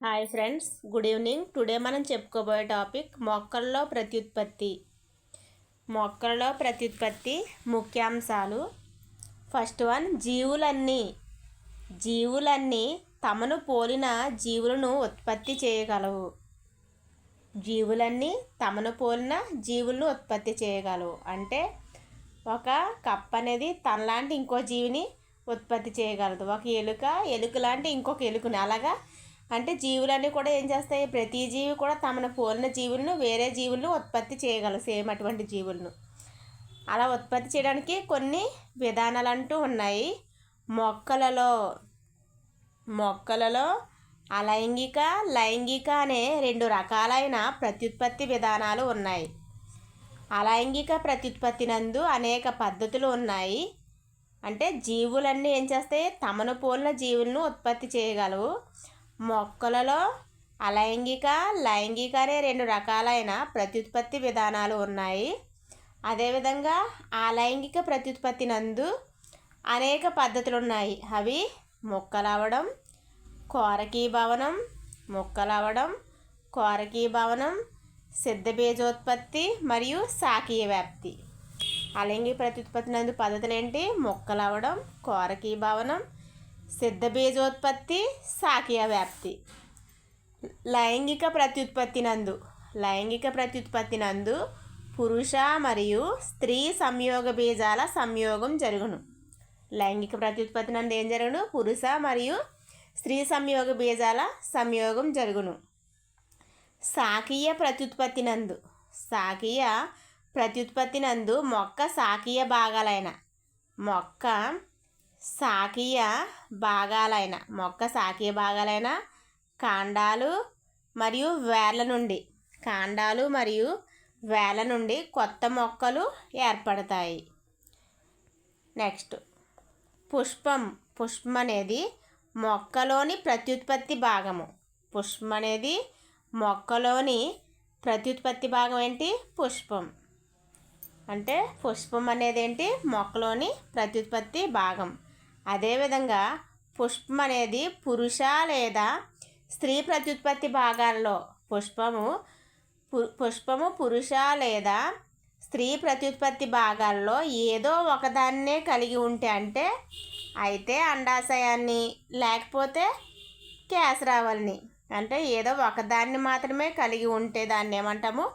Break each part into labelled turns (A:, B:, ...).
A: Hi friends, good evening. Today మనం చెప్పుకోబోయే topic మొక్కల్లో ప్రత్యుత్పత్తి. మొక్కల్లో ప్రత్యుత్పత్తి ముఖ్యాంశాలు. ఫస్ట్ వన్, జీవులన్నీ తమను పోలిన జీవులను ఉత్పత్తి చేయగలవు. జీవులన్నీ తమను పోలిన జీవులను ఉత్పత్తి చేయగలవు అంటే ఒక కప్ప అనేది తనలాంటి ఇంకో జీవిని ఉత్పత్తి చేయగలదు. ఒక ఎలుక లాంటి ఇంకొక ఎలుకని, అలాగా అంటే జీవులన్నీ కూడా ఏం చేస్తాయి, ప్రతి జీవి కూడా తమను పోలిన జీవులను వేరే జీవులను ఉత్పత్తి చేయగలవు, సేమ్ అటువంటి జీవులను. అలా ఉత్పత్తి చేయడానికి కొన్ని విధానాలు అంటూ ఉన్నాయి. మొక్కలలో అలైంగిక, లైంగిక అనే రెండు రకాలైన ప్రత్యుత్పత్తి విధానాలు ఉన్నాయి. అలైంగిక ప్రత్యుత్పత్తి నందు అనేక పద్ధతులు ఉన్నాయి. అంటే జీవులన్నీ ఏం చేస్తాయి, తమను పోలిన జీవులను ఉత్పత్తి చేయగలవు. మొక్కలలో అలైంగిక, లైంగిక అనే రెండు రకాలైన ప్రత్యుత్పత్తి విధానాలు ఉన్నాయి. అదేవిధంగా అలైంగిక ప్రత్యుత్పత్తి నందు అనేక పద్ధతులు ఉన్నాయి. అవి మొక్కలవడం, కోరకీభవనం, సిద్ధబీజోత్పత్తి మరియు శాఖీయ వ్యాప్తి. అలైంగిక ప్రత్యుత్పత్తి నందు పద్ధతులు ఏంటి? మొక్కలవడం, కోరకీభవనం, సిద్ధబీజోత్పత్తి, శాఖీయ వ్యాప్తి. లైంగిక ప్రత్యుత్పత్తి నందు పురుష మరియు స్త్రీ సంయోగ బీజాల సంయోగం జరుగును. లైంగిక ప్రత్యుత్పత్తి నందు ఏం జరుగును? పురుష మరియు స్త్రీ సంయోగ బీజాల సంయోగం జరుగును. శాఖీయ ప్రత్యుత్పత్తి నందు మొక్క శాఖీయ భాగాలైన కాండాలు మరియు వేర్ల నుండి కొత్త మొక్కలు ఏర్పడతాయి. నెక్స్ట్, పుష్పం అనేది మొక్కలోని ప్రత్యుత్పత్తి భాగము. పుష్పం అనేది మొక్కలోని ప్రత్యుత్పత్తి భాగం ఏంటి? పుష్పం. అంటే పుష్పం అనేది ఏంటి? మొక్కలోని ప్రత్యుత్పత్తి భాగం. అదేవిధంగా పుష్పం అనేది పురుష లేదా స్త్రీ ప్రత్యుత్పత్తి భాగాల్లో పుష్పము పురుష లేదా స్త్రీ ప్రత్యుత్పత్తి భాగాల్లో ఏదో ఒకదాన్నే కలిగి ఉంటే అయితే అండాశయాన్ని, లేకపోతే కేసరావల్ని, అంటే ఏదో ఒకదాన్ని మాత్రమే కలిగి ఉంటే దాన్ని ఏమంటాము?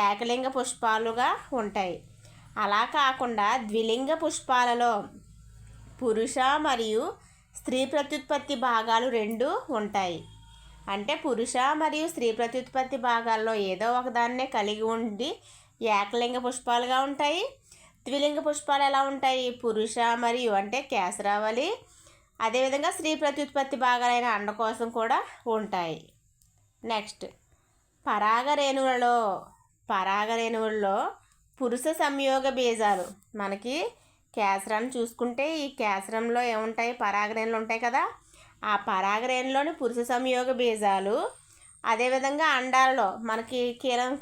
A: ఏకలింగ పుష్పాలుగా ఉంటాయి. అలా కాకుండా ద్విలింగ పుష్పాలలో పురుష మరియు స్త్రీ ప్రత్యుత్పత్తి భాగాలు రెండు ఉంటాయి. అంటే పురుష మరియు స్త్రీ ప్రత్యుత్పత్తి భాగాల్లో ఏదో ఒకదాన్నే కలిగి ఉండి ఏకలింగ పుష్పాలుగా ఉంటాయి. ద్విలింగ పుష్పాలు ఎలా ఉంటాయి? పురుష మరియు అంటే కేసరావళి, అదేవిధంగా స్త్రీ ప్రత్యుత్పత్తి భాగాలైన అండకోశం కూడా ఉంటాయి. నెక్స్ట్, పరాగరేణువులలో పురుష సంయోగ బీజాలు. మనకి కేసరాన్ని చూసుకుంటే ఈ కేసరంలో ఏముంటాయి? పరాగరేణులు ఉంటాయి కదా. ఆ పరాగరేణులోని పురుష సంయోగ బీజాలు, అదేవిధంగా అండాలలో మనకి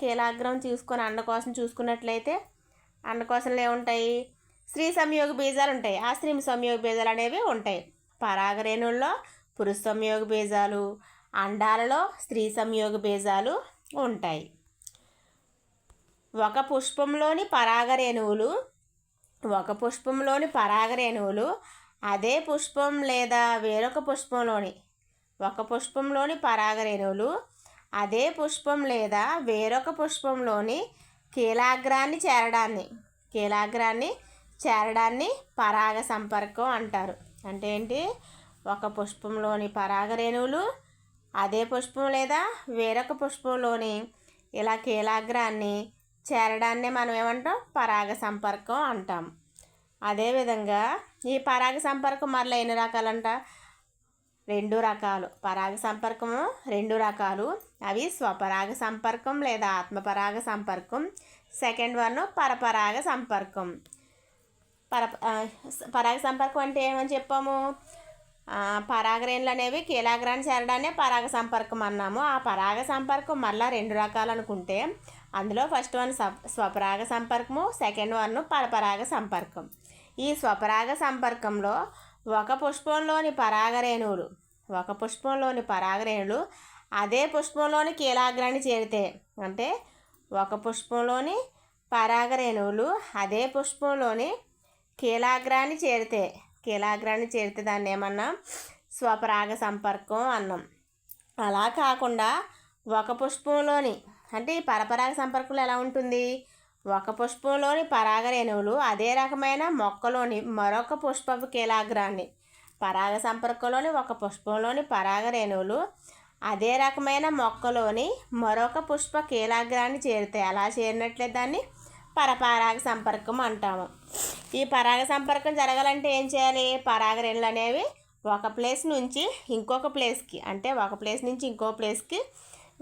A: కీలాగ్రం చూసుకొని అండకోశం చూసుకున్నట్లయితే అండకోశంలో ఏముంటాయి? స్త్రీ సంయోగ బీజాలు ఉంటాయి. ఆ స్త్రీ సంయోగ బీజాలు అనేవి ఉంటాయి. పరాగరేణుల్లో పురుష సంయోగ బీజాలు, అండాలలో స్త్రీ సంయోగ బీజాలు ఉంటాయి. ఒక పుష్పంలోని పరాగరేణువులు అదే పుష్పం లేదా వేరొక పుష్పంలోని కీలాగ్రాన్ని చేరడాన్ని పరాగ సంపర్కం అంటారు. అంటే ఏంటి? ఒక పుష్పంలోని పరాగరేణువులు అదే పుష్పం లేదా వేరొక పుష్పంలోని ఇలా కీలాగ్రాన్ని చేరడాన్ని మనం ఏమంటాం? పరాగ సంపర్కం అంటాం. అదేవిధంగా ఈ పరాగ సంపర్కం మరలా ఎన్ని రకాలంట? 2 రకాలు. పరాగ సంపర్కము 2 రకాలు. అవి స్వపరాగ సంపర్కం లేదా ఆత్మపరాగ సంపర్కం. సెకండ్ వన్ పరపరాగ సంపర్కం. పరాగ సంపర్కం అంటే ఏమని చెప్పాము? పరాగరేణులు అనేవి కీలాగ్రాన్ని చేరడాన్ని పరాగ సంపర్కం అన్నాము. ఆ పరాగ సంపర్కం మళ్ళీ 2 రకాలు అనుకుంటే అందులో ఫస్ట్ వన్ స్వపరాగ సంపర్కము, సెకండ్ వన్ పరపరాగ సంపర్కం. ఈ స్వపరాగ సంపర్కంలో ఒక పుష్పంలోని పరాగరేణువులు అదే పుష్పంలోని కీలాగ్రాన్ని చేరితే అంటే ఒక పుష్పంలోని పరాగ రేణువులు అదే పుష్పంలోని కీలాగ్రాన్ని చేరితే దాన్ని ఏమన్నాం? స్వపరాగ సంపర్కం అన్నాం. అలా కాకుండా ఒక పుష్పంలోని అంటే ఈ పరపరాగ సంపర్కంలో ఎలా ఉంటుంది? ఒక పుష్పంలోని పరాగ రేణువులు అదే రకమైన మొక్కలోని మరొక పుష్పపు కీలాగ్రాన్ని పరాగ సంపర్కంలోని ఒక పుష్పంలోని పరాగ రేణువులు అదే రకమైన మొక్కలోని మరొక పుష్ప కీలాగ్రాన్ని చేరితే అలా చేరినట్లే దాన్ని పరపరాగ సంపర్కం అంటాము. ఈ పరాగ సంపర్కం జరగాలంటే ఏం చేయాలి? పరాగ రేణువులు అనేవి ఒక ప్లేస్ నుంచి ఇంకొక ప్లేస్కి అంటే ఒక ప్లేస్ నుంచి ఇంకో ప్లేస్కి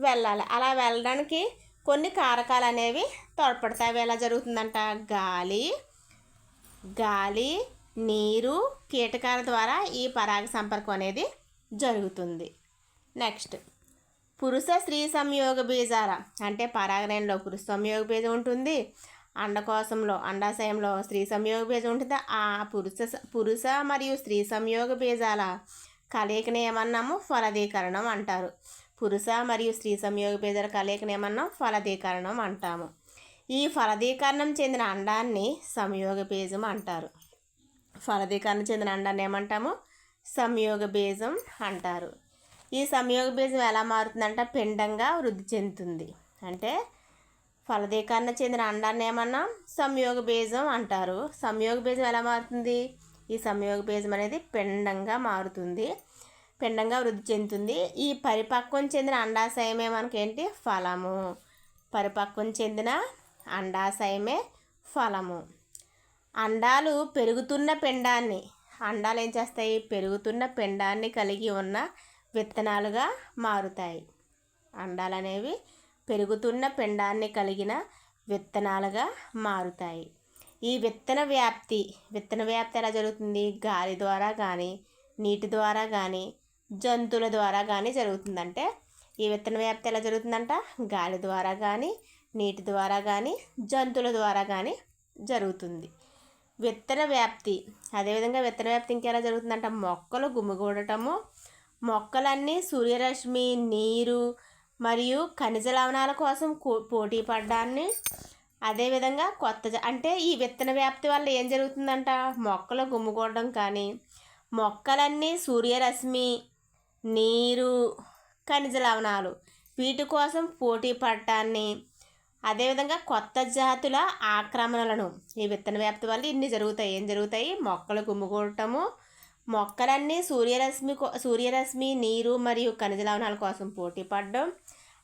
A: వెళ్ళాలి. అలా వెళ్ళడానికి కొన్ని కారకాలు అనేవి తోడ్పడతాయి. అవి ఎలా జరుగుతుందంట? గాలి, నీరు, కీటకాల ద్వారా ఈ పరాగ సంపర్కం అనేది జరుగుతుంది. నెక్స్ట్ పురుష స్త్రీ సంయోగ బీజాల అంటే పరాగరేణిలో పురుష సంయోగ బీజం ఉంటుంది, అండాశయంలో స్త్రీ సంయోగ బీజం ఉంటుంది. ఆ పురుష మరియు స్త్రీ సంయోగ బీజాల కలయికని ఏమన్నాము? ఫలదీకరణం అంటారు. పురుష మరియు స్త్రీ సంయోగ బీజాల కలయికని ఏమన్నాం? ఫలదీకరణం అంటాము. ఈ ఫలదీకరణం చెందిన అండాన్ని సంయోగ బీజం అంటారు. ఫలదీకరణం చెందిన అండాన్ని ఏమంటాము? సంయోగ బీజం అంటారు. ఈ సంయోగ బీజం ఎలా మారుతుందంటే పిండంగా వృద్ధి చెందుతుంది. అంటే ఫలదీకరణ చెందిన అండాన్ని ఏమన్నాం? సంయోగ బీజం అంటారు. సంయోగ బీజం ఎలా మారుతుంది? ఈ సంయోగ బీజం అనేది పిండంగా మారుతుంది, పిండంగా వృద్ధి చెందుతుంది. ఈ పరిపక్వం చెందిన అండాశయమే మనకేంటి? ఫలము. పరిపక్వం చెందిన అండాశయమే ఫలము. అండాలు పెరుగుతున్న పిండాన్ని అండాలు ఏం చేస్తాయి? పెరుగుతున్న పిండాన్ని కలిగి ఉన్న విత్తనాలుగా మారుతాయి. అండాలు అనేవి పెరుగుతున్న పిండాన్ని కలిగిన విత్తనాలుగా మారుతాయి. ఈ విత్తన వ్యాప్తి ఎలా జరుగుతుంది? గాలి ద్వారా కానీ, నీటి ద్వారా కానీ, జంతువుల ద్వారా కానీ జరుగుతుందంటే ఈ విత్తన వ్యాప్తి ఎలా జరుగుతుందంట? గాలి ద్వారా కానీ, నీటి ద్వారా కానీ, జంతువుల ద్వారా కానీ జరుగుతుంది. విత్తన వ్యాప్తి అదేవిధంగా విత్తన వ్యాప్తి ఇంకెలా జరుగుతుందంట? మొక్కలు గుమిగూడటము, మొక్కలన్నీ సూర్యరశ్మి, నీరు మరియు ఖనిజ లవణాల కోసం పోటీ పడ్డాన్ని, అదేవిధంగా అంటే ఈ విత్తన వ్యాప్తి వల్ల ఏం జరుగుతుందంట? మొక్కలు గుమ్ముకోవడం కానీ, మొక్కలన్నీ సూర్యరశ్మి, నీరు, ఖనిజ లవణాలు వీటి కోసం పోటీ పడటాన్ని, అదేవిధంగా కొత్త జాతుల ఆక్రమణలను ఈ విత్తన వ్యాప్తి వల్ల ఇన్ని జరుగుతాయి. ఏం జరుగుతాయి? మొక్కలు గుమ్ముకోవటము, మొక్కలన్నీ సూర్యరశ్మి, నీరు మరియు ఖనిజ లవణాల కోసం పోటీ పడడం,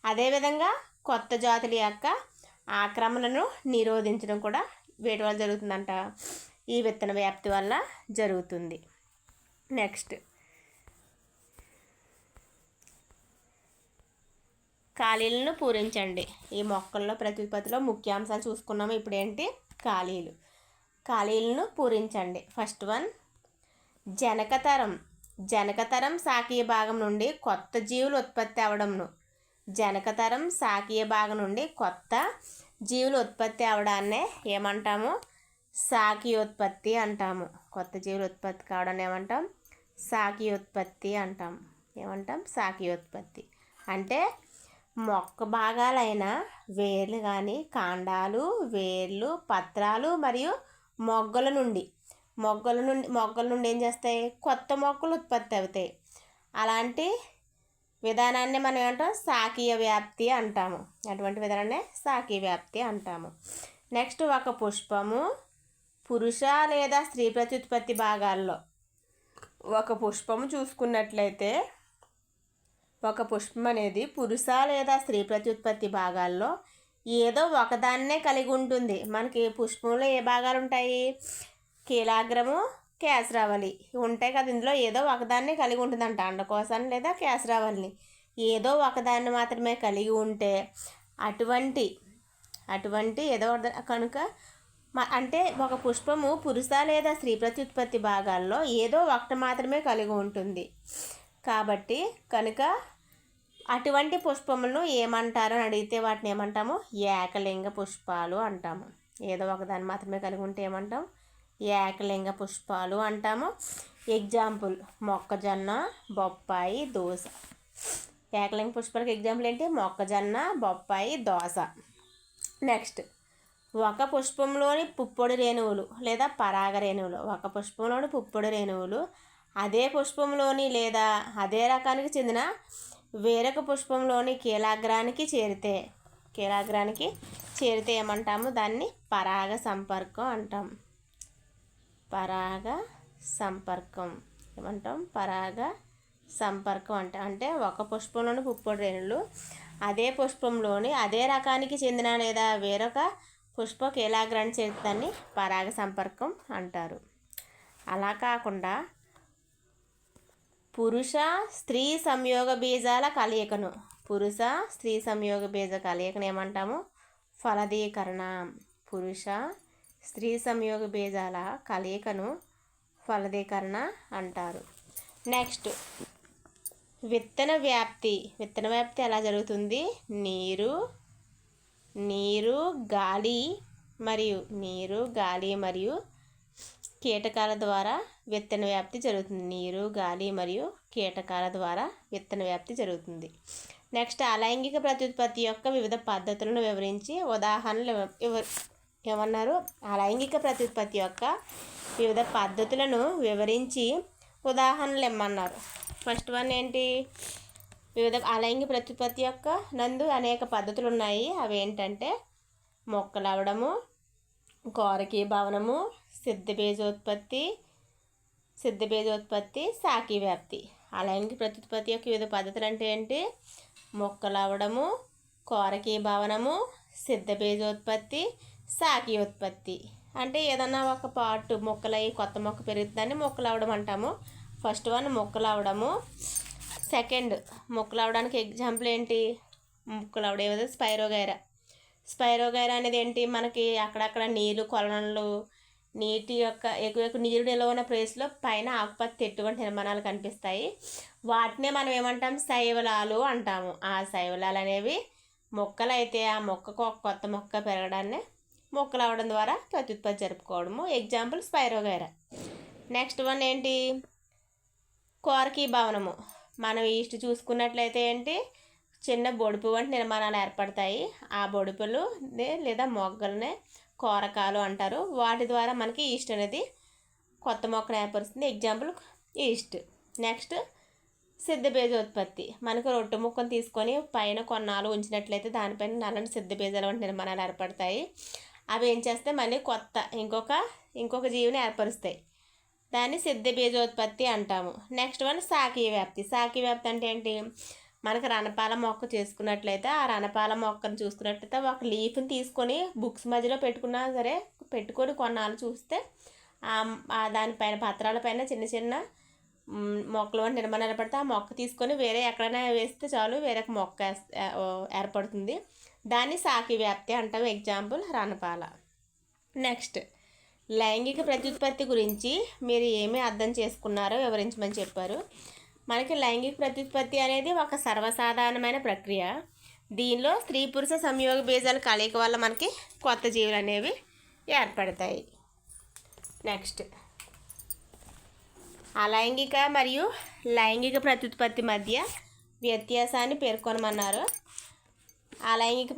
A: అదేవిధంగా కొత్త జాతుల యొక్క ఆక్రమణను నిరోధించడం కూడా వీటి వల్ల జరుగుతుందంట. ఈ విత్తన వ్యాప్తి వల్ల జరుగుతుంది. నెక్స్ట్ ఖాళీలను పూరించండి. ఈ మొక్కల్లో ప్రత్యుత్పత్తిలో ముఖ్యాంశాలు చూసుకున్నాము. ఇప్పుడు ఏంటి? ఖాళీలను పూరించండి. ఫస్ట్ వన్ జనకతరం శాఖీయ భాగం నుండి కొత్త జీవులు ఉత్పత్తి అవడంను అవడాన్నే ఏమంటాము? శాఖీయోత్పత్తి అంటాము. కొత్త జీవులు ఉత్పత్తి కావడాన్ని ఏమంటాం? శాఖీయోత్పత్తి అంటాం. శాఖీయోత్పత్తి అంటే మొక్క భాగాలైన వేర్లు కానీ, కాండాలు, వేర్లు, పత్రాలు మరియు మొగ్గల నుండి ఏం చేస్తాయి? కొత్త మొక్కలు ఉత్పత్తి అవుతాయి. అలాంటి విధానాన్ని మనం ఏమంటాం? శాఖీయ వ్యాప్తి అంటాము. అటువంటి విధానాన్ని శాఖీయ వ్యాప్తి అంటాము. నెక్స్ట్ ఒక పుష్పము పురుష లేదా స్త్రీ ప్రత్యుత్పత్తి భాగాల్లో ఒక పుష్పము చూసుకున్నట్లయితే ఒక పుష్పం అనేది పురుష లేదా స్త్రీ ప్రత్యుత్పత్తి భాగాల్లో ఏదో ఒకదాన్నే కలిగి ఉంటుంది. మనకి పుష్పంలో ఏ భాగాలు ఉంటాయి? కీలాగ్రము, కేసరావళి ఉంటాయి కదా. ఇందులో ఏదో ఒకదాన్ని కలిగి ఉంటుందంట. అండకోశాన్ని లేదా కేసరావళిని ఏదో ఒకదాన్ని మాత్రమే కలిగి ఉంటే అటువంటి ఏదో కనుక అంటే ఒక పుష్పము పురుష లేదా స్త్రీ ప్రత్యుత్పత్తి భాగాల్లో ఏదో ఒకటి మాత్రమే కలిగి ఉంటుంది. కాబట్టి కనుక అటువంటి పుష్పములను ఏమంటారు అని అడిగితే వాటిని ఏమంటాము? ఏకలింగ పుష్పాలు అంటాము. ఏదో ఒకదాన్ని మాత్రమే కలిగి ఉంటే ఏమంటాం? ఏకలింగ పుష్పాలు అంటాము. ఎగ్జాంపుల్ మొక్కజొన్న, బొప్పాయి, దోస. ఏకలింగ పుష్పాలకు ఎగ్జాంపుల్ ఏంటి? మొక్కజొన్న, బొప్పాయి, దోస. నెక్స్ట్, ఒక పుష్పంలోని పుప్పొడి రేణువులు లేదా పరాగ రేణువులు. ఒక పుష్పంలోని పుప్పొడి రేణువులు అదే పుష్పంలోని లేదా అదే రకానికి చెందిన వేరొక పుష్పంలోని కీలాగ్రానికి చేరితే ఏమంటాము? దాన్ని పరాగ సంపర్కం అంటాం. పరాగ సంపర్కం ఏమంటాం? పరాగ సంపర్కం అంటే ఒక పుష్పంలోని పుప్పొడి రేణువులు అదే పుష్పంలోని అదే రకానికి చెందిన లేదా వేరొక పుష్ప కీలాగ్రాన్ని చేరితే పరాగ సంపర్కం అంటారు. అలా కాకుండా పురుష స్త్రీ సంయోగ బీజాల కలయికను ఏమంటాము? ఫలదీకరణ. పురుష స్త్రీ సంయోగ బీజాల కలయికను ఫలదీకరణ అంటారు. నెక్స్ట్, విత్తన వ్యాప్తి ఎలా జరుగుతుంది? నీరు గాలి మరియు కీటకాల ద్వారా విత్తన వ్యాప్తి జరుగుతుంది. నీరు గాలి మరియు కీటకాల ద్వారా విత్తన వ్యాప్తి జరుగుతుంది. నెక్స్ట్, అలైంగిక ప్రత్యుత్పత్తి యొక్క వివిధ పద్ధతులను వివరించి ఉదాహరణలు ఏమన్నారు? అలైంగిక ప్రత్యుత్పత్తి యొక్క వివిధ పద్ధతులను వివరించి ఉదాహరణలు ఇమ్మన్నారు. ఫస్ట్ వన్ ఏంటి? వివిధ అలైంగిక ప్రత్యుత్పత్తి యొక్క నందు అనేక పద్ధతులు ఉన్నాయి. అవి ఏంటంటే మొక్కలవడము, కోరకీభవనము, సిద్ధబీజోత్పత్తి, శాఖీ వ్యాప్తి. అలైంగిక ప్రత్యుత్పత్తి యొక్క వివిధ పద్ధతులు అంటే ఏంటి? మొక్కలవడము, కోరకీభవనము, సిద్ధబీజోత్పత్తి, శాఖీ ఉత్పత్తి. అంటే ఏదన్నా ఒక పార్ట్ మొక్కలై కొత్త మొక్క పెరుగుతుందని మొక్కలవడం అంటాము. ఫస్ట్ వన్ మొక్కలవడము. సెకండ్, మొక్కలవడానికి ఎగ్జాంపుల్ ఏంటి? మొక్కలవడం ఏదో స్పైరోగైరా అనేది ఏంటి? మనకి అక్కడక్కడ నీళ్ళు కొలనులు నీటి యొక్క ఎక్కువ నీరు నిల్వ ఉన్న ప్లేస్లో పైన ఆకుపచ్చ ఎటువంటి నిర్మాణాలు కనిపిస్తాయి. వాటినే మనం ఏమంటాం? శైవలాలు అంటాము. ఆ శైవలాలు అనేవి మొక్కలు అయితే ఆ మొక్కకు ఒక కొత్త మొక్క పెరగడాన్ని మొక్కలు అవడం ద్వారా ప్రత్యుత్పత్తి జరుపుకోవడము. Example spirogyra. నెక్స్ట్ వన్ ఏంటి? కోరకీభవనము. మనం ఈస్ట్ చూసుకున్నట్లయితే ఏంటి? చిన్న బొడుపు వంటి నిర్మాణాలు ఏర్పడతాయి. ఆ బొడుపులు లేదా మొగ్గలనే కోరకాలు అంటారు. వాటి ద్వారా మనకి ఈస్ట్ అనేది కొత్త మొక్కను ఏర్పరుస్తుంది. Example east. నెక్స్ట్, సిద్ధబీజోత్పత్తి. మనకు రొట్టె ముక్కను తీసుకొని పైన కొన్నాళ్ళు ఉంచినట్లయితే దానిపైన నల్లని సిద్ధబీజాల వంటి నిర్మాణాలు ఏర్పడతాయి. అవి ఏం చేస్తే మళ్ళీ కొత్త ఇంకొక జీవిని ఏర్పరుస్తాయి. దాన్ని సిద్ధబీజోత్పత్తి అంటాము. నెక్స్ట్ వన్ శాఖీ వ్యాప్తి అంటే ఏంటి? మనకు రణపాల మొక్క చేసుకున్నట్లయితే ఆ రణపాల మొక్కను చూసుకున్నట్లయితే ఒక లీఫ్ని తీసుకొని బుక్స్ మధ్యలో పెట్టుకున్నా సరే పెట్టుకొని కొన్నాళ్ళు చూస్తే దానిపైన పత్రాలపైన చిన్న చిన్న మొక్కలు వంటి నిర్మాణాలు ఏర్పడితే ఆ మొక్క తీసుకొని వేరే ఎక్కడైనా వేస్తే చాలు వేరొక మొక్క ఏర్పడుతుంది. దాన్ని శాఖీ వ్యాప్తి అంటాము. ఎగ్జాంపుల్ రణపాల. నెక్స్ట్, లైంగిక ప్రత్యుత్పత్తి గురించి మీరు ఏమి అర్థం చేసుకున్నారో వివరించమని చెప్పారు. మనకి లైంగిక ప్రత్యుత్పత్తి అనేది ఒక సర్వసాధారణమైన ప్రక్రియ. దీనిలో స్త్రీ పురుష సంయోగ బీజాల కలయిక వల్ల మనకి కొత్త జీవులు అనేవి ఏర్పడతాయి. నెక్స్ట్, అలైంగిక మరియు లైంగిక ప్రత్యుత్పత్తి మధ్య వ్యత్యాసాన్ని పేర్కొనమన్నారు. అలైంగిక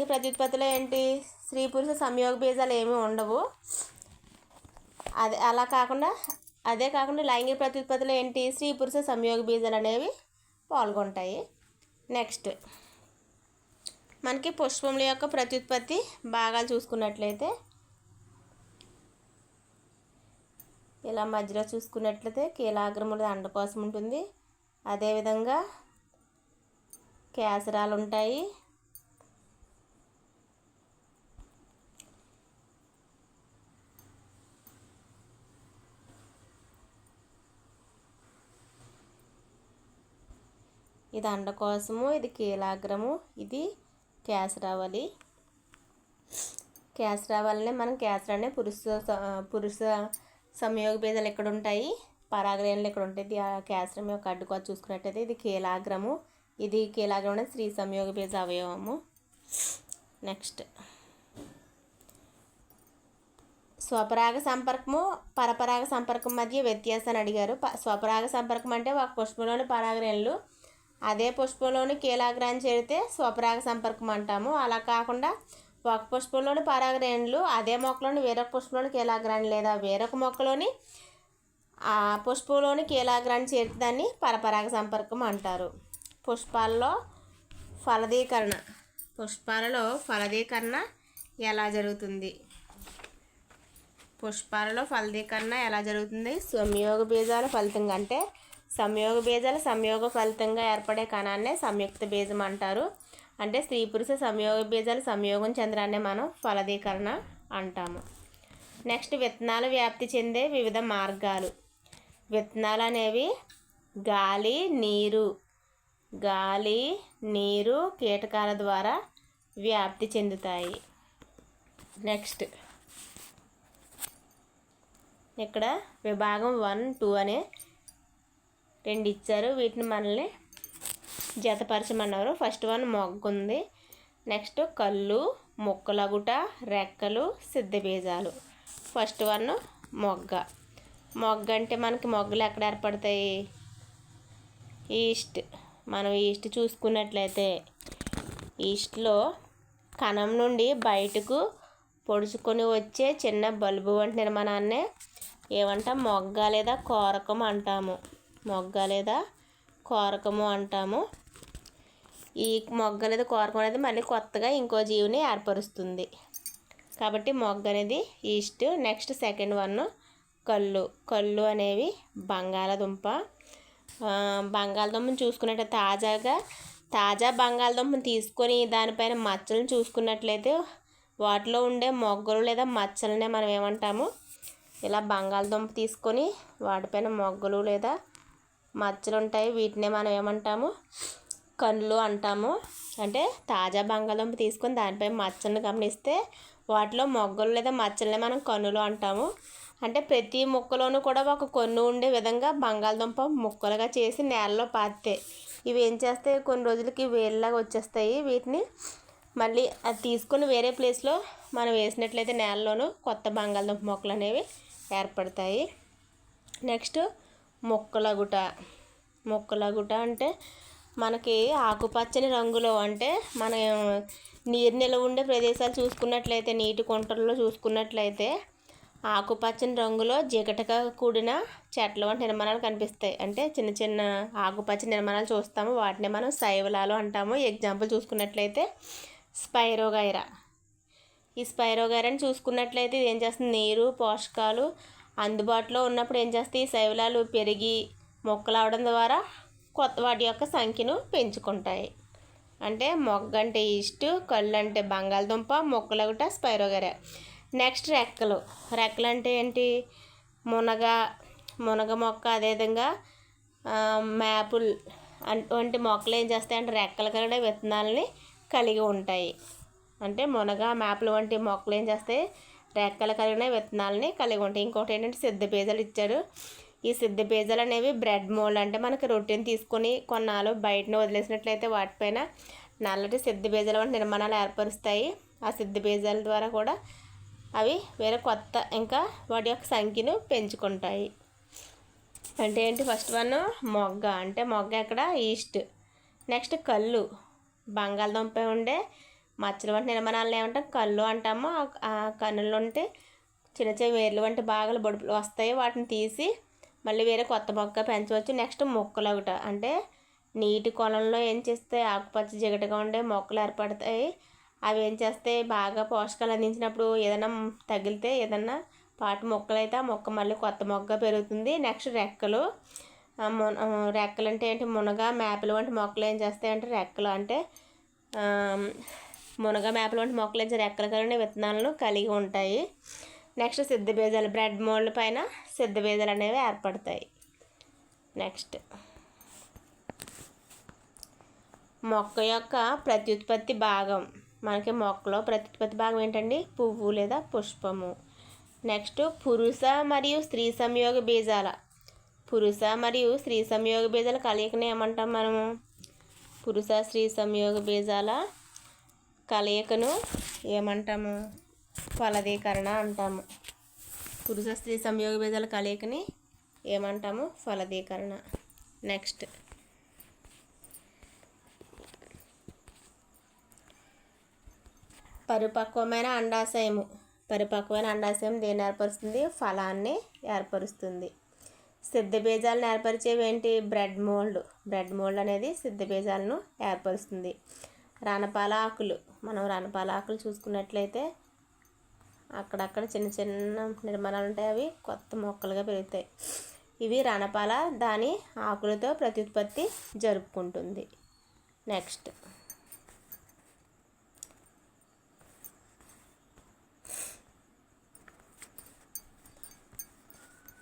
A: ప్రత్యుత్పత్తిలో ఏంటి? స్త్రీ పురుష సంయోగ బీజాలు ఏమీ ఉండవు. అదే కాకుండా లైంగిక ప్రత్యుత్పత్తిలో ఏంటి? స్త్రీ పురుష సంయోగ బీజాలు అనేవి పాల్గొంటాయి. నెక్స్ట్, మనకి పుష్పముల యొక్క ప్రత్యుత్పత్తి భాగాలు చూసుకున్నట్లయితే ఇలా మధ్యలో చూసుకున్నట్లయితే కీలాగ్రములు అండకోశం ఉంటుంది. అదేవిధంగా కేసరాలు ఉంటాయి. ఇది అండకోశము, ఇది కీలాగ్రము, ఇది కేసరావళి. కేసరావళినే మనం కేసరాన్ని పురుష సంయోగ బీజాలు ఎక్కడ ఉంటాయి? పరాగరేణులు ఇక్కడ ఉంటుంది. ఆ కేసరం యొక్క అడ్డుకోత చూసుకున్నట్టయితే ఇది కీలాగ్రము. ఇది కీలాగ్రం అనేది స్త్రీ సంయోగ బీజ అవయవము. నెక్స్ట్, స్వపరాగ సంపర్కము పరపరాగ సంపర్కం మధ్య వ్యత్యాసాన్ని అడిగారు. స్వపరాగ సంపర్కం అంటే ఒక పుష్పంలోని పరాగరేణులు అదే పుష్పంలోని కీలాగ్రాన్ని చేరితే స్వపరాగ సంపర్కం అంటాము. అలా కాకుండా ఒక పుష్పంలోని పరాగరేణులు అదే మొక్కలోని వేరొక పుష్పంలోని కీలాగ్రాన్ని లేదా వేరొక మొక్కలోని ఆ పుష్పంలోని కీలాగ్రాన్ని చేరితే దాన్ని పరపరాగ సంపర్కం అంటారు. పుష్పాలలో ఫలదీకరణ ఎలా జరుగుతుంది? సంయోగ బీజాల ఫలితంగా అంటే సంయోగ ఫలితంగా ఏర్పడే కణాన్నే సంయుక్త బీజం అంటారు. అంటే స్త్రీ పురుష సంయోగ బీజాలు సంయోగం చెందడాన్నే మనం ఫలదీకరణ అంటాము. నెక్స్ట్ విత్తనాలు వ్యాప్తి చెందే వివిధ మార్గాలు. విత్తనాలు అనేవి గాలి నీరు కీటకాల ద్వారా వ్యాప్తి చెందుతాయి. నెక్స్ట్ ఇక్కడ విభాగం 1, 2 అనే 2 ఇచ్చారు. వీటిని మనల్ని జతపరచమన్నారు. ఫస్ట్ వన్ మొగ్గ ఉంది. నెక్స్ట్ కళ్ళు, మొక్కలగుట, రెక్కలు, సిద్ధ బీజాలు. ఫస్ట్ వన్ మొగ్గ అంటే మనకి మొగ్గలు ఎక్కడ ఏర్పడతాయి? మనం ఈస్ట్ చూసుకున్నట్లయితే ఈస్ట్లో కణం నుండి బయటకు పొడుచుకొని వచ్చే చిన్న బల్బు వంటి నిర్మాణాన్నే ఏమంటాం? మొగ్గ లేదా కోరకము అంటాము. ఈ మొగ్గ లేదా కోరకం అనేది మళ్ళీ కొత్తగా ఇంకో జీవిని ఏర్పరుస్తుంది. కాబట్టి మొగ్గ అనేది ఈస్ట్. నెక్స్ట్ సెకండ్ వన్ కళ్ళు అనేవి బంగాళదుంపను చూసుకున్నట్లయితే తాజా బంగాళదుంపను తీసుకొని దానిపైన మచ్చలను చూసుకున్నట్లయితే వాటిలో ఉండే మొగ్గలు లేదా మచ్చలనే మనం ఏమంటాము? ఇలా బంగాళదుంప తీసుకొని వాటిపైన మొగ్గలు లేదా మచ్చలు ఉంటాయి. వీటినే మనం ఏమంటాము? కళ్ళు అంటాము. అంటే తాజా బంగాళదుంప తీసుకొని దానిపై మచ్చలను గమనిస్తే వాటిలో మొగ్గలు లేదా మచ్చలనే మనం కన్నులు అంటాము. అంటే ప్రతి ముక్కలోనూ కూడా ఒక కొన్ను ఉండే విధంగా బంగాళదుంప ముక్కలుగా చేసి నేలలో పాతితే ఇవి ఏం చేస్తాయి? కొన్ని రోజులకి వేళ్ళలాగా వచ్చేస్తాయి. వీటిని మళ్ళీ అది తీసుకొని వేరే ప్లేస్లో మనం వేసినట్లయితే నేలలోనూ కొత్త బంగాళదుంప మొక్కలు అనేవి ఏర్పడతాయి. నెక్స్ట్ మొక్కలగుట అంటే మనకి ఆకుపచ్చని రంగులో, అంటే మనం నీరు నిల్వ ఉండే ప్రదేశాలు చూసుకున్నట్లయితే నీటి కుంటల్లో చూసుకున్నట్లయితే ఆకుపచ్చని రంగులో జిగటగా కూడిన చెట్ల వంటి నిర్మాణాలు కనిపిస్తాయి. అంటే చిన్న చిన్న ఆకుపచ్చని నిర్మాణాలు చూస్తాము. వాటిని మనం శైవలాలు అంటాము. ఎగ్జాంపుల్ చూసుకున్నట్లయితే స్పైరోగైరా. ఈ స్పైరోగైరాని చూసుకున్నట్లయితే ఇది ఏం చేస్తుంది? నీరు పోషకాలు అందుబాటులో ఉన్నప్పుడు ఏం చేస్తాయి? ఈ శైవలాలు పెరిగి మొక్కలు అవడం ద్వారా వాటి యొక్క సంఖ్యను పెంచుకుంటాయి. అంటే మొగ్గ అంటే ఈస్ట్, కళ్ళు అంటే బంగాళదుంప, మొక్కలగుట స్పైరోగైరా. నెక్స్ట్ రెక్కలు అంటే ఏంటి? మునగ మొక్క, అదేవిధంగా మ్యాపుల్ వంటి మొక్కలు ఏం చేస్తాయంటే రెక్కలు కలిగిన విత్తనాలని కలిగి ఉంటాయి. అంటే మ్యాపుల్ వంటి మొక్కలు ఏం చేస్తాయి? రెక్కలు కలిగిన విత్తనాలని కలిగి ఉంటాయి. ఇంకోటి ఏంటంటే సిద్ధ బీజాలు ఇచ్చారు. ఈ సిద్ధ బీజాలు అనేవి బ్రెడ్ మోల్డ్, అంటే మనకి రొట్టెని తీసుకొని కొన్నాళ్ళు బయటను వదిలేసినట్లయితే వాటిపైన నల్లటి సిద్ధ బీజాలు వంటి నిర్మాణాలు ఏర్పరుస్తాయి. ఆ సిద్ధ బీజాల ద్వారా కూడా అవి వేరే కొత్త ఇంకా వాటి యొక్క సంఖ్యను పెంచుకుంటాయి. అంటే ఏంటి? ఫస్ట్ వన్ మొగ్గ, అంటే మొగ్గ ఎక్కడ? ఈస్ట్. నెక్స్ట్ కళ్ళు, బంగాళదుంప ఉండే మచ్చల వంటి నిర్మాణాలను ఏమంటాం? కళ్ళు అంటాము. ఆ కన్నుల నుండి చిన్న చిన్న వేర్లు వంటి భాగాలు బొడుపులు వస్తాయి. వాటిని తీసి మళ్ళీ వేరే కొత్త మొక్క పెంచవచ్చు. నెక్స్ట్ మొక్కలగుట, అంటే నీటి కొలంలో ఏం చేస్తాయి? ఆకుపచ్చ జిగటగా ఉండే మొక్కలు ఏర్పడతాయి. అవి ఏం చేస్తాయి? బాగా పోషకాలు అందించినప్పుడు ఏదైనా తగిలితే ఏదన్నా పాటు మొక్కలైతే ఆ మొక్క మళ్ళీ కొత్త మొక్క పెరుగుతుంది. నెక్స్ట్ రెక్కలు అంటే ఏంటి? మునగ మేపలు వంటి మొక్కలు ఏం చేస్తాయి అంటే రెక్కలు, అంటే మునగ మేపలు వంటి మొక్కలు ఏం రెక్కలు కలిగిన విత్తనాలను కలిగి ఉంటాయి. నెక్స్ట్ సిద్ధ బీజాలు, బ్రెడ్ మోల్డ్ పైన సిద్ధ బీజాలు అనేవి ఏర్పడతాయి. నెక్స్ట్ మొక్క యొక్క ప్రత్యుత్పత్తి భాగం. మనకి మొక్కలో ప్రత్యుత్పత్తి భాగం ఏంటండి? పువ్వు లేదా పుష్పము. నెక్స్ట్ పురుష మరియు స్త్రీ సంయోగ బీజాల కలయికను ఏమంటాం మనము? పురుష స్త్రీ సంయోగ బీజాల కలయికను ఏమంటాము? ఫలదీకరణ అంటాము. పురుష స్త్రీ సంయోగ బీజాల కలయికని ఏమంటాము? ఫలదీకరణ. నెక్స్ట్ పరిపక్వమైన అండాశయము. పరిపక్వమైన అండాశయం దేన్ని ఏర్పరుస్తుంది? ఫలాన్ని ఏర్పరుస్తుంది. సిద్ధ బీజాలను ఏర్పరిచేవి ఏంటి? Bread mould. బ్రెడ్ మోల్డ్ అనేది సిద్ధ బీజాలను ఏర్పరుస్తుంది. రణపాల ఆకులు. మనం రణపాల ఆకులు చూసుకున్నట్లయితే అక్కడక్కడ చిన్న చిన్న నిర్మాణాలు ఉంటాయి, అవి కొత్త మొక్కలుగా పెరుగుతాయి. ఇవి రణపాల దాని ఆకులతో ప్రత్యుత్పత్తి జరుపుకుంటుంది. నెక్స్ట్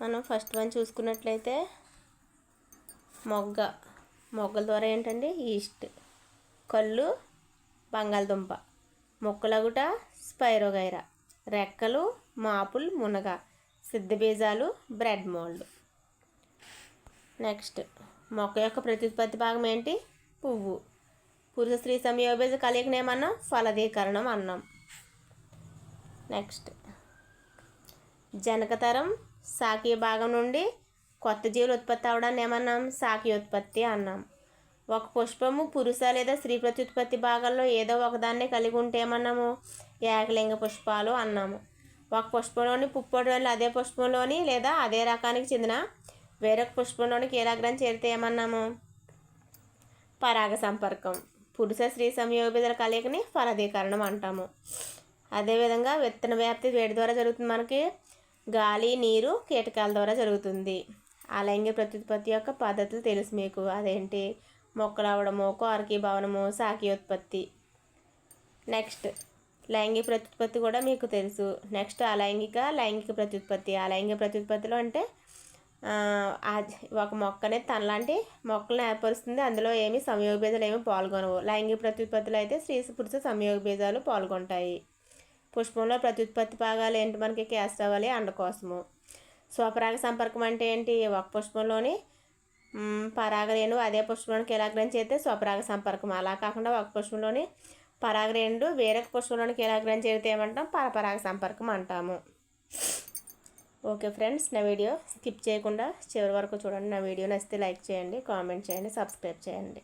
A: మనం ఫస్ట్ వన్ చూసుకున్నట్లయితే మొగ్గల ద్వారా ఏంటండి? ఈస్ట్. కళ్ళు బంగాళదుంప. మొక్కలగుట స్పైరోగైరా. రెక్కలు మాపుల్ మునగ. సిద్ధ బీజాలు బ్రెడ్ మోల్డ్. నెక్స్ట్ మొక్క యొక్క ప్రత్యుత్పత్తి భాగం ఏంటి? పువ్వు. పురుష స్త్రీ సంయోగ బీజ కలయికను ఏమన్నాం? ఫలదీకరణం అన్నాం. నెక్స్ట్ జనకతరం శాఖీయ భాగం నుండి కొత్త జీవులు ఉత్పత్తి అవడాన్ని ఏమన్నాం? శాఖీయోత్పత్తి అన్నాం. ఒక పుష్పము పురుష లేదా స్త్రీ ప్రత్యుత్పత్తి భాగాల్లో ఏదో ఒకదాన్నే కలిగి ఉంటే ఏమన్నాము? ఏకలింగ పుష్పాలు అన్నాము. ఒక పుష్పంలోని పుప్పొడులు అదే పుష్పంలోని లేదా అదే రకానికి చెందిన వేరొక పుష్పంలోని కీలాగ్రం చేరితే ఏమన్నాము? పరాగ సంపర్కం. పురుష స్త్రీ సంయోగ బీజాల కలయికని ఫలదీకరణం అంటాము. అదేవిధంగా విత్తన వ్యాప్తి వేడి ద్వారా జరుగుతుంది. మనకి గాలి, నీరు, కీటకాల ద్వారా జరుగుతుంది. అలైంగిక ప్రత్యుత్పత్తి యొక్క పద్ధతులు తెలుసు మీకు. అదేంటి? మొక్కలు అవడము, కోరకీభవనము, శాఖీయోత్పత్తి. నెక్స్ట్ లైంగిక ప్రత్యుత్పత్తి కూడా మీకు తెలుసు. నెక్స్ట్ లైంగిక ప్రత్యుత్పత్తి. లైంగిక ప్రత్యుత్పత్తిలో అంటే ఒక మొక్క అనేది తనలాంటి మొక్కలను ఏర్పరుస్తుంది. అందులో ఏమి సంయోగ బీజాలు ఏమి పాల్గొనవు. లైంగిక ప్రత్యుత్పత్తిలో అయితే స్త్రీ పురుష సంయోగ బీజాలు పాల్గొంటాయి. పుష్పంలో ప్రత్యుత్పత్తి భాగాలు ఏంటి? మనకి కేసరవళి, అండకోశము. స్వపరాగ సంపర్కం అంటే ఏంటి? ఒక పుష్పంలోని పరాగరేణువు అదే పుష్పంలోనికి కీలాగ్రం చేస్తే స్వపరాగ సంపర్కం. అలా కాకుండా ఒక పుష్పంలోని పరాగరేణువు వేరొక పుష్పంలోనికి కీలాగ్రం చేరితే ఏమంటాం? పరపరాగ సంపర్కం అంటాము. ఓకే ఫ్రెండ్స్, నా వీడియో స్కిప్ చేయకుండా చివరి వరకు చూడండి. నా వీడియో నచ్చితే లైక్ చేయండి, కామెంట్ చేయండి, సబ్స్క్రైబ్ చేయండి.